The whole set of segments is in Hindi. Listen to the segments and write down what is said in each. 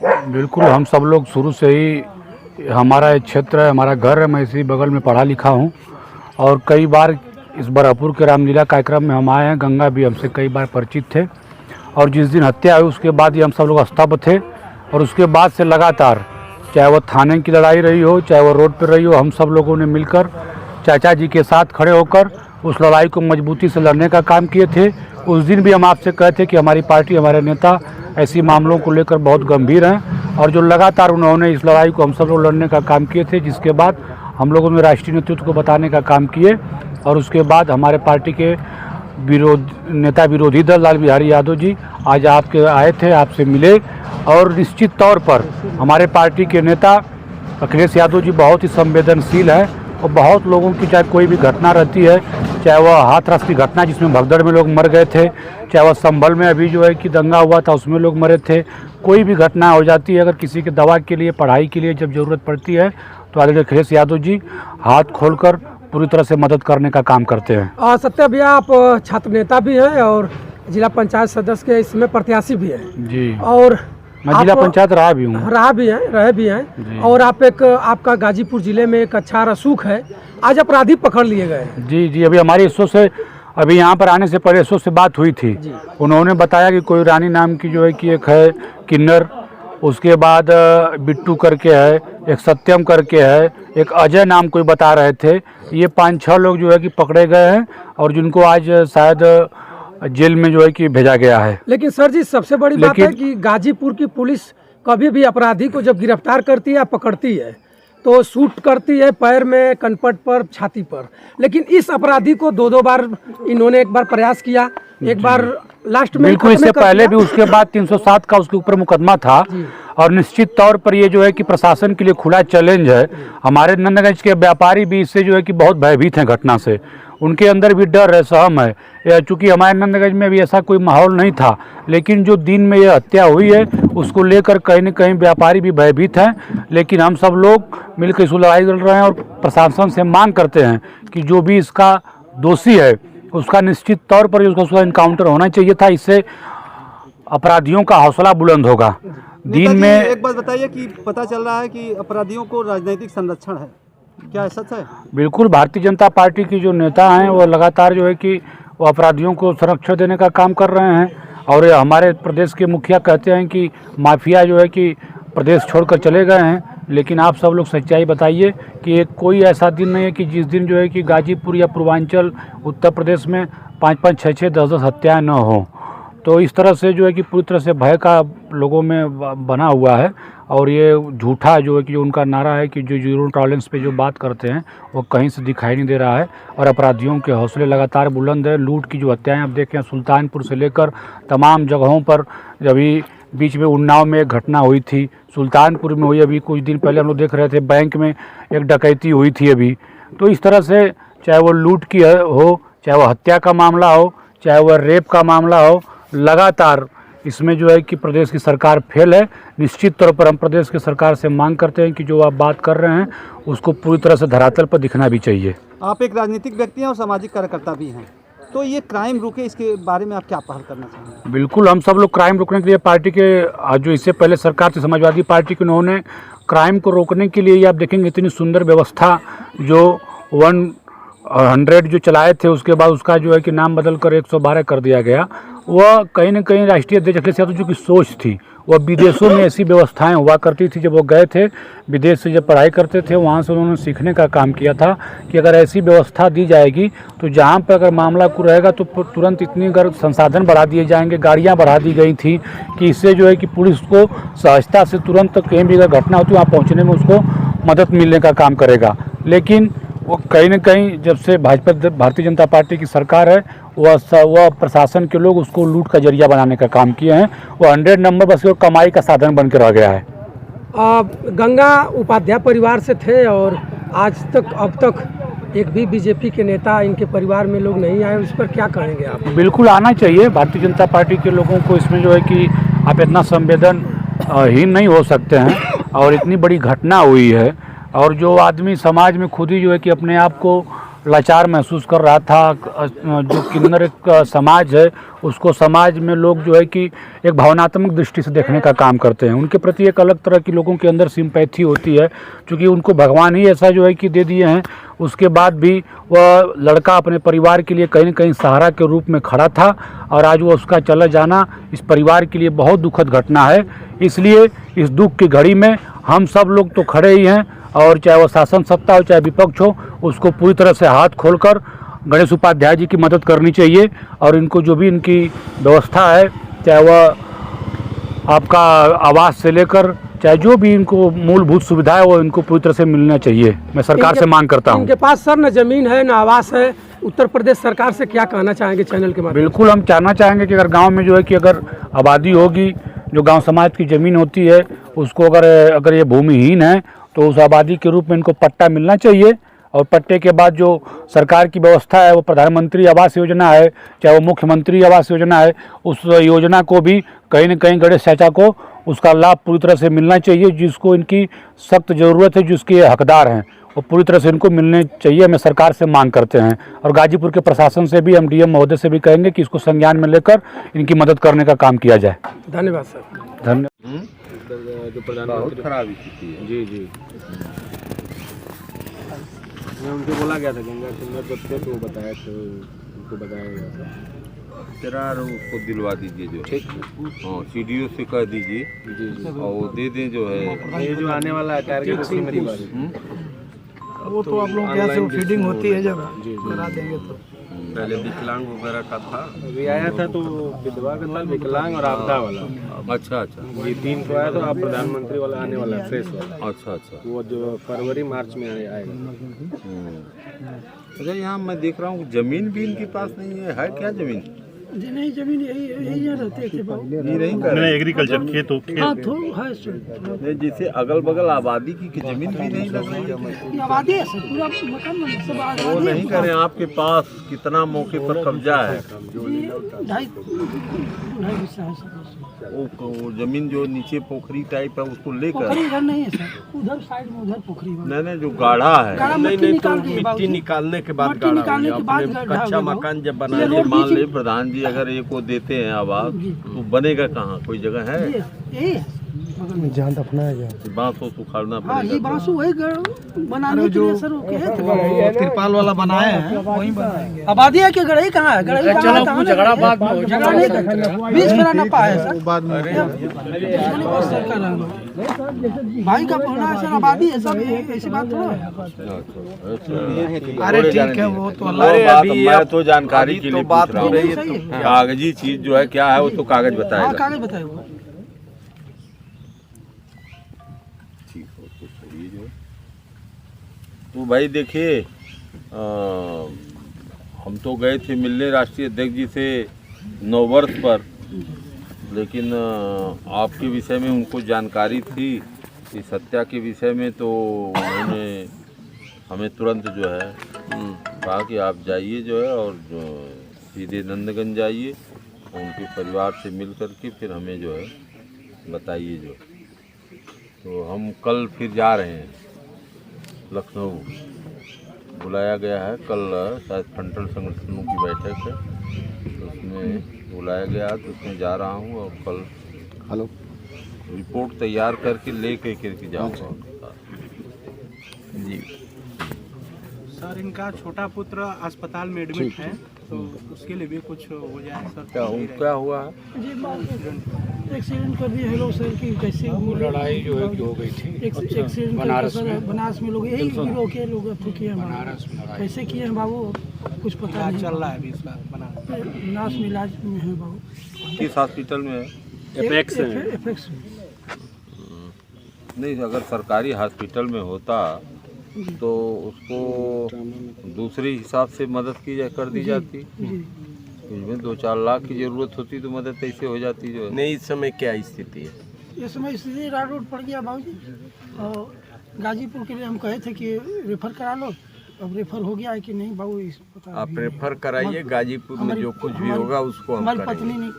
बिल्कुल, हम सब लोग शुरू से ही, हमारा एक क्षेत्र है, हमारा घर है, मैं इसी बगल में पढ़ा लिखा हूँ और कई बार इस बरहपुर के रामलीला कार्यक्रम में हम आए हैं। गंगा भी हमसे कई बार परिचित थे और जिस दिन हत्या हुई उसके बाद ही हम सब लोग स्तब्ध थे और उसके बाद से लगातार, चाहे वो थाने की लड़ाई रही हो, चाहे वो रोड पर रही हो, हम सब लोगों ने मिलकर चाचा जी के साथ खड़े होकर उस लड़ाई को मजबूती से लड़ने का काम किए थे। उस दिन भी हम आपसे कहे थे कि हमारी पार्टी, हमारे नेता ऐसी मामलों को लेकर बहुत गंभीर हैं और जो लगातार उन्होंने इस लड़ाई को हम सब लोग लड़ने का काम किए थे, जिसके बाद हम लोगों ने राष्ट्रीय नेतृत्व को बताने का काम किए और उसके बाद हमारे पार्टी के नेता विरोधी दल लाल बिहारी यादव जी आज आपके आए थे, आपसे मिले और निश्चित तौर पर हमारे पार्टी के नेता अखिलेश यादव जी बहुत ही संवेदनशील है और बहुत लोगों की, चाहे कोई भी घटना रहती है, चाहे वह हाथरस की घटना जिसमें भगदड़ में लोग मर गए थे, चाहे वह संभल में अभी जो है कि दंगा हुआ था उसमें लोग मरे थे, कोई भी घटना हो जाती है, अगर किसी की दवा के लिए, पढ़ाई के लिए जब ज़रूरत पड़ती है तो आदरणीय अखिलेश यादव जी हाथ खोलकर पूरी तरह से मदद करने का काम करते हैं। सत्य भैया, आप छात्र नेता भी हैं और जिला पंचायत सदस्य के इसमें प्रत्याशी भी हैं जी, और मैं जिला पंचायत रहे भी हैं और आपका गाजीपुर जिले में एक अच्छा रसूख है, आज अपराधी पकड़ लिए गए। जी, अभी हमारी एसओ से, अभी यहाँ पर आने से पहले एसओ से बात हुई थी, उन्होंने बताया कि कोई रानी नाम की जो है कि एक है किन्नर, उसके बाद बिट्टू करके है, एक सत्यम करके है, एक अजय नाम कोई बता रहे थे। ये 5-6 लोग जो है कि पकड़े गए हैं और जिनको आज शायद जेल में जो है कि भेजा गया है। लेकिन सर जी, सबसे बड़ी बात है कि गाजीपुर की पुलिस कभी भी अपराधी को जब गिरफ्तार करती है या पकड़ती है तो शूट करती है पैर में, कनपट पर, छाती पर, लेकिन इस अपराधी को 2 बार इन्होंने, एक बार प्रयास किया, एक बार लास्ट में, बिल्कुल इससे पहले भी, उसके बाद 307 का उसके ऊपर मुकदमा था और निश्चित तौर पर ये जो है कि प्रशासन के लिए खुला चैलेंज है। हमारे नंदगंज के व्यापारी भी इससे जो है कि बहुत भयभीत हैं घटना से, उनके अंदर भी डर है, सहम है, चूँकि हमारे नंदगंज में भी ऐसा कोई माहौल नहीं था, लेकिन जो दिन में ये हत्या हुई है उसको लेकर कहीं न कहीं व्यापारी भी भयभीत हैं। लेकिन हम सब लोग मिलकर इस लड़ाई लड़ रहे हैं और प्रशासन से मांग करते हैं कि जो भी इसका दोषी है उसका निश्चित तौर पर उसका इनकाउंटर होना चाहिए था, इससे अपराधियों का हौसला बुलंद होगा। दिन में एक बात बताइए कि पता चल रहा है कि अपराधियों को राजनीतिक संरक्षण है, क्या ऐसा है? बिल्कुल, भारतीय जनता पार्टी की जो नेता हैं वो लगातार जो है कि वो अपराधियों को संरक्षण देने का काम कर रहे हैं और हमारे प्रदेश के मुखिया कहते हैं कि माफिया जो है कि प्रदेश छोड़कर चले गए हैं। लेकिन आप सब लोग सच्चाई बताइए कि कोई ऐसा दिन नहीं है कि जिस दिन जो है कि गाजीपुर या पूर्वांचल उत्तर प्रदेश में 5-5, 6-6, 10-10 हत्याएँ न हों। तो इस तरह से जो है कि पूरी तरह से भय का लोगों में बना हुआ है और ये झूठा जो है कि जो उनका नारा है कि जो जीरो टॉलरेंस पे जो बात करते हैं वो कहीं से दिखाई नहीं दे रहा है और अपराधियों के हौसले लगातार बुलंद है। लूट की जो हत्याएं आप देखें, सुल्तानपुर से लेकर तमाम जगहों पर, अभी बीच में उन्नाव में एक घटना हुई थी, सुल्तानपुर में हुई, अभी कुछ दिन पहले हम लोग देख रहे थे बैंक में एक डकैती हुई थी अभी। तो इस तरह से चाहे वो लूट की हो, चाहे वो हत्या का मामला हो, चाहे वह रेप का मामला हो, लगातार इसमें जो है कि प्रदेश की सरकार फेल है। निश्चित तौर पर हम प्रदेश की सरकार से मांग करते हैं कि जो आप बात कर रहे हैं उसको पूरी तरह से धरातल पर दिखना भी चाहिए। आप एक राजनीतिक व्यक्ति हैं और सामाजिक कार्यकर्ता भी हैं, तो ये क्राइम रुके, इसके बारे में आप क्या पहल करना चाहेंगे? बिल्कुल, हम सब लोग क्राइम रोकने के लिए पार्टी के, जो इससे पहले सरकार थी समाजवादी पार्टी की, उन्होंने क्राइम को रोकने के लिए आप देखेंगे इतनी सुंदर व्यवस्था जो 100 जो चलाए थे, उसके बाद उसका जो है कि नाम बदल कर 112 कर दिया गया। वह कहीं न कहीं राष्ट्रीय अध्यक्ष अखिलेश यादव जी की सोच थी। वह विदेशों में ऐसी व्यवस्थाएं हुआ करती थी, जब वो गए थे विदेश से, जब पढ़ाई करते थे वहाँ से उन्होंने सीखने का काम किया था कि अगर ऐसी व्यवस्था दी जाएगी तो जहाँ पर अगर मामला को रहेगा तो तुरंत इतनी अगर संसाधन बढ़ा दिए जाएंगे, गाड़ियाँ बढ़ा दी गई थी कि इससे जो है कि पुलिस को सहजता से तुरंत कहीं भी अगर घटना होती है वहाँ पहुँचने में उसको मदद मिलने का काम करेगा। लेकिन वो कहीं न कहीं जब से भारतीय जनता पार्टी की सरकार है, वह प्रशासन के लोग उसको लूट का जरिया बनाने का काम किए हैं। वो 100 नंबर बस वो कमाई का साधन बन के रह गया है। गंगा उपाध्याय परिवार से थे और आज तक, अब तक एक भी बीजेपी के नेता इनके परिवार में लोग नहीं आए, उस पर क्या कहेंगे आप? बिल्कुल आना चाहिए। भारतीय जनता पार्टी के लोगों को इसमें जो है कि आप इतना संवेदनहीन नहीं हो सकते हैं और इतनी बड़ी घटना हुई है और जो आदमी समाज में खुद ही जो है कि अपने आप को लाचार महसूस कर रहा था। जो किन्नर एक समाज है, उसको समाज में लोग जो है कि एक भावनात्मक दृष्टि से देखने का काम करते हैं। उनके प्रति एक अलग तरह की लोगों के अंदर सिंपैथी होती है, क्योंकि उनको भगवान ही ऐसा जो है कि दे दिए हैं। उसके बाद भी वह लड़का अपने परिवार के लिए कहीं न कहीं सहारा के रूप में खड़ा था, और आज वो उसका चला जाना इस परिवार के लिए बहुत दुखद घटना है। इसलिए इस दुख की घड़ी में हम सब लोग तो खड़े ही हैं, और चाहे वो शासन सत्ता हो चाहे विपक्ष हो, उसको पूरी तरह से हाथ खोलकर गणेश उपाध्याय जी की मदद करनी चाहिए। और इनको जो भी इनकी व्यवस्था है, चाहे वह आपका आवास से लेकर चाहे जो भी इनको मूलभूत सुविधा है, वो इनको पूरी तरह से मिलना चाहिए। मैं सरकार से मांग करता हूँ। इनके पास सर न जमीन है न आवास है। उत्तर प्रदेश सरकार से क्या कहना चाहेंगे चैनल के माध्यम? बिल्कुल हम चाहना चाहेंगे कि अगर गांव में जो है कि अगर आबादी होगी, जो गांव समाज की ज़मीन होती है, उसको अगर ये भूमिहीन है तो उस आबादी के रूप में इनको पट्टा मिलना चाहिए। और पट्टे के बाद जो सरकार की व्यवस्था है, वो प्रधानमंत्री आवास योजना है, चाहे वो मुख्यमंत्री आवास योजना है, उस योजना को भी कहीं न कहीं गणेश चाचा को उसका लाभ पूरी तरह से मिलना चाहिए। जिसको इनकी सख्त ज़रूरत है, जिसके ये हकदार हैं, वो पूरी तरह से इनको मिलने चाहिए। हमें सरकार से मांग करते हैं, और गाजीपुर के प्रशासन से भी, हम डीएम महोदय से भी कहेंगे कि इसको संज्ञान में लेकर इनकी मदद करने का काम किया जाए। धन्यवाद सर। धन्यवाद। जो प्रधानमंत्री खराबी स्थिति है। जी जी, उनको बोला गया था गंगा किन्नर जब थे तो बताया, तो उनको बताया गया था। जरा उसको दिलवा दीजिए जो ठीक। हाँ, सीडीओ से कह दीजिए जी जी, और वो दे दें जो है। ये जो आने वाला है टारगेट उसी में दिलवा दीजिए। वो तो आप लोगों के यहाँ से फीडिंग होती है, जब जी करा देंगे तो। पहले विकलांग वगैरह का था। अभी आया था तो विधवा का था, विकलांग और आपदा वाला। अच्छा अच्छा ये 3 को आया, तो आप प्रधानमंत्री वाला आने वाला है, फ्रेश वाला। अच्छा अच्छा। वो जो फरवरी मार्च में आएगा। अच्छा, यहाँ मैं देख रहा हूँ जमीन भी इनके पास नहीं है क्या जमीन? नहीं, जमीन यही रहते थे बाबू। ये नहीं कर रहे। एग्रीकल्चर खेत हाँ तो है सर। नहीं, जैसे अगल बगल आबादी की जमीन भी नहीं लग रही है। ये आबादी है सर, पूरा मकान सब वो आबादी है। नहीं करें। आपके पास कितना मौके पर कब्जा है? ये ढाई हिस्सा है सर। वो जमीन जो नीचे पोखरी टाइप है उसको लेकर। पोखरी इधर नहीं है सर, उधर साइड में उधर पोखरी है। नहीं, जो गाढ़ा है। गाढ़ा मिट्टी निकाल के मिट्टी निकालने के बाद मिट्टी निकालने के बाद कच्चा मकान जब बना ये मान ले प्रधान जी अगर एक को देते हैं आवास, तो बनेगा कहाँ? कोई जगह है? यही है बगल में। जहाँ दफना है बांस को उखाड़ना हाँ, ये पड़ेगा। बांसू वही बनाने के लिए सर वो कहे थे। तिरपाल वाला बनाए हैं, वहीं बनाएंगे। आबादी है कि गढ़ई कहाँ है? गढ़ई कहाँ? झगड़ा बाद में झगड़ा नहीं करना। 20 मेरा नफा है सर। बाद में भाई का बोलना है सर, आबादी है सर, ऐसी बात थोड़ा है। अरे ठीक है, वो तो अल्लाह। अरे अभी मैं तो जानकारी के लिए पूछ रहा हूँ। कागजी चीज जो है क्या है, वो तो कागज हाँ, बताएगा। कागज बताए वो। ठीक हो तो सही जो। तो भाई देखिए, हम तो गए थे मिलने राष्ट्रीय अध्यक्ष जी से 9 वर्ष पर, लेकिन आपके विषय में उनको जानकारी थी, इस हत्या के विषय में, तो उन्होंने हमें तुरंत जो है कहा कि आप जाइए जो है और जो सीधे नंदगंज जाइए, उनके परिवार से मिल करके फिर हमें जो है बताइए जो। तो हम कल फिर जा रहे हैं लखनऊ, बुलाया गया है कल, शायद फ्रंटल संगठनों की बैठक है, तो उसमें बुलाया गया, तो उसमें जा रहा हूँ और कल रिपोर्ट तैयार करके ले करके जाऊँगा जी। सर, इनका छोटा पुत्र अस्पताल में एडमिट है, तो उसके लिए भी कुछ हो जाए सर। क्या हुआ है? एक्सीडेंट कर दिए हेलो सर की कैसे लड़ाई जो है कि हो गई थी एक्सीडेंट बनारस सर, में। बनारस में लोग यही गिरोह के लोग अथु किए हैं। बनारस में लड़ाई। कैसे किए हैं बाबू कुछ पता इलाज नहीं। चल रहा है अभी इसका बनारस। बनारस में इलाज में है बाबू। किस हॉस्पिटल में है? एपेक्स नहीं, अगर सरकारी हॉस्पिटल में होता तो उसको दूसरे हिसाब से मदद की कर दी जाती। इसमें 2-4 लाख की ज़रूरत होती तो मदद ऐसे हो जाती जो है। नहीं, इस समय क्या स्थिति है? इस समय स्थिति रोड पड़ गया बाबूजी, और गाजीपुर के लिए हम कहे थे कि रेफर करा लो, अब रेफर हो गया है कि नहीं बाबू इस पता आप रेफर कराइए, गाजीपुर में जो कुछ भी होगा उसको हम हमारी पत्नी करेंगे। ने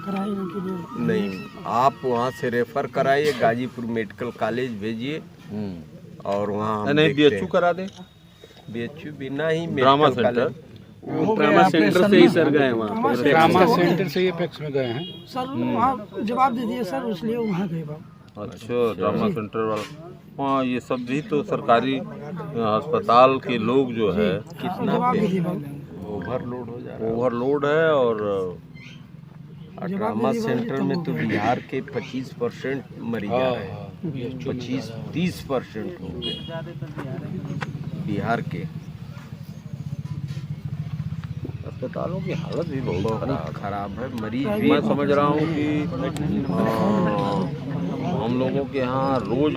कराई के लिए नहीं, आप वहाँ से रेफर कराइए, गाजीपुर मेडिकल कॉलेज भेजिए और वहाँ हम नहीं, देखते BHU हैं। करा दे। BHU बिना ही ड्रामा मेडिकल सेंटर कॉलेज। वो ड्रामा सेंटर से ही सर गए वहाँ पर। ड्रामा सेंटर से ये पैक्स में गए हैं। सर वहाँ जवाब दे दिए सर, इसलिए वहाँ गए बाबू। अच्छा, ड्रामा सेंटर वाला हाँ, ये सब भी तो सरकारी अस्पताल के लोग जो है कितना जवाब दे दिए बाबू। ओवरलोड हो जा रहा है। ओवरलोड है। और और ड्रामा सेंटर में तो बिहार के 25% मरीज आ रहे हैं, 25-30% हो गए बिहार के। अस्पतालों की हालत भी बहुत खराब है, मरीज भी। मैं समझ रहा हूँ कि हम लोगों के यहाँ रोज